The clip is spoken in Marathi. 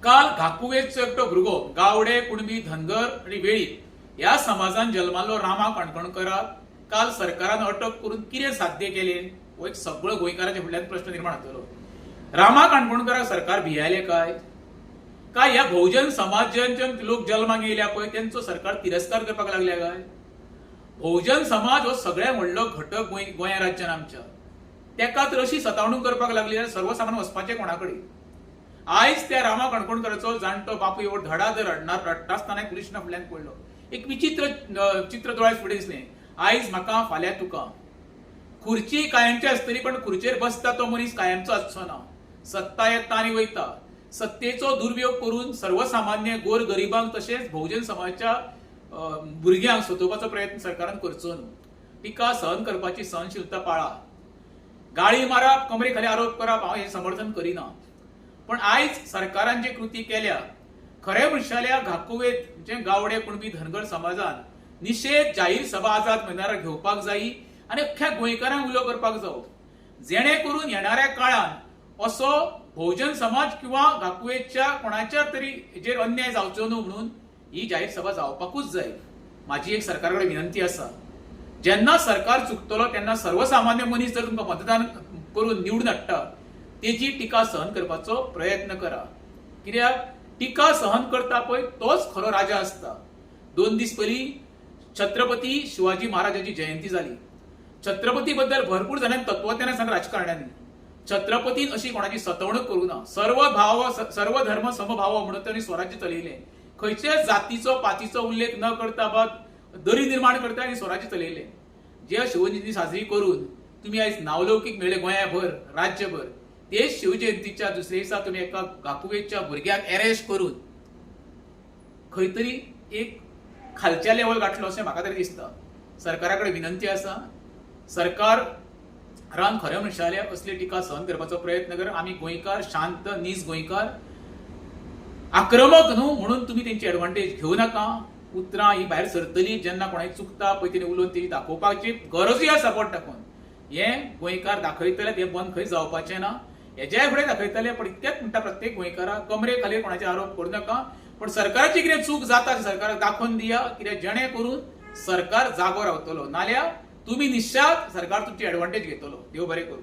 काल घाकुवेचो एकटो भुरगो गावडे कुणबी धनगर आणि वेळी ह्या समाजान जल्मालो रामा काणकोणकराक काल सरकारान अटक करून कितें साध्य केलें हो एक सगळो गोंयकारांच्या फुडल्यान प्रश्न निर्माण जातलो. रामा काणकोणकराक सरकार भियायले काय ह्या बहुजन समाजांचे लोक जल्माक येयल्या पळय त्यांचो सरकार तिरस्कार करपाक लागल्या काय? बहुजन समाज हो सगळ्यात व्हडलो घटक गोंय राज्यान आमच्या, तेका तर अशी सतावणूक करपाक लागली जाल्यार सर्वसामान्य वचपाचें कोणा कडेन? आयज त्या रामा काणकोणकराचो जाणटो बापूय एवढो धडाधड रडटा आसतना पुलिसांना फुडल्यान पडलो. एक विचित्र चित्र दोळ्या फुडें दिसलें. आयज म्हाका फाल्यां तुका खुर्ची कायमची आसतली पण खुर्चेर बसता तो मनीस कायमचो आसचो ना. सत्ता येता आनी वयता. सत्तेचो दुरुपयोग करून सर्वसामान्य गोर गरिबांक तशेंच बहुजन समाजाच्या भुरग्यांक सतोवपाचो प्रयत्न सरकारान करचो न्हू. टिका सहन करपाची सहनशीलता पाळा. गाळी मारप कमरे खाली आरोप करप हांव हें समर्थन करिना. पण आयज सरकारान जे कृती केल्या खरे म्हणशाल्या घाकुवेत जे गावडे कुणबी धनगर समाजान निषेध जाहीर सभा आझाद मैदानार घेवपाक जायी आनी अख्ख्या गोंयकारांक उलो करपाक जावो, जेणे करून येणाऱ्या काळान असो बहुजन समाज किंवा घाकुवेच्या कोणाच्या तरी हेजेर अन्याय जावचो न्हू म्हणून ही जाहीर सभा जावपाकूच जाय. माझी एक सरकार कडेन विनंती आसा, जेन्ना सरकार चुकतलो तेन्ना सर्वसामान्य मनीस जर तुमकां मतदान करून निवडून हाडटा तेजी टिका सहन करपाचो प्रयत्न करा. कित्याक टिका सहन करता पळय तोच खरो राजा आसता. 2 दीस पयलीं छत्रपती शिवाजी महाराजांची जयंती जाली. छत्रपती बद्दल भरपूर जाणांनी तत्वज्ञान सांगता राजकारण्यांनी. छत्रपतीन अशी कोणाची सतवणूक करूं ना. सर्व धर्म समभाव म्हणून त्यांनी स्वराज्य चलयलें. खंयच्याच जातीचो पातीचो उल्लेख न करता बाद दरी निर्माण करता आनी स्वराज्य चलयलें. जे शिवजयंती साजरी करून तुम्ही आयज नावलौकीक मेळ्ळे गोंयाभर राज्यभर, तेच शिवजयंतीच्या दुसऱ्या दिसा तुम्ही एका घाकुवेच्या भुरग्याक अरेस्ट करून खंय तरी एक खालच्या लेवल गाठलो अशें म्हाका तरी दिसता. सरकारा कडेन विनंती आसा, सरकारान खरें म्हणशाल्या असली टिका सहन करपाचो प्रयत्न कर. आमी गोंयकार शांत नीज गोंयकार, आक्रमक न्हू म्हणून तुम्ही तेंची एडवांटेज घेवं नाका. उतरां ही भायर सरतली जेन्ना कोणाक चुकता पळय तेणी उलोवन तेजी दाखोवपाची गरजूय आसा सपोर्ट दाखोवन. हें गोंयकार दाखयतले तें बंद खंय जावपाचें ना. हेज्याय फुडें दाखयतले पण इतकेंच म्हणटा प्रत्येक गोंयकाराक कमरे खाली कोणाचे आरोप करूं नाका. पण सरकाराची कितें चूक जाता ती सरकाराक दाखोवन दिया, कित्याक जेणे करून सरकार जागो रावतलो. नाल्यार तुम्ही निश्चात सरकार तुमची एडवांटेज घेतलो. देव बरें करूं.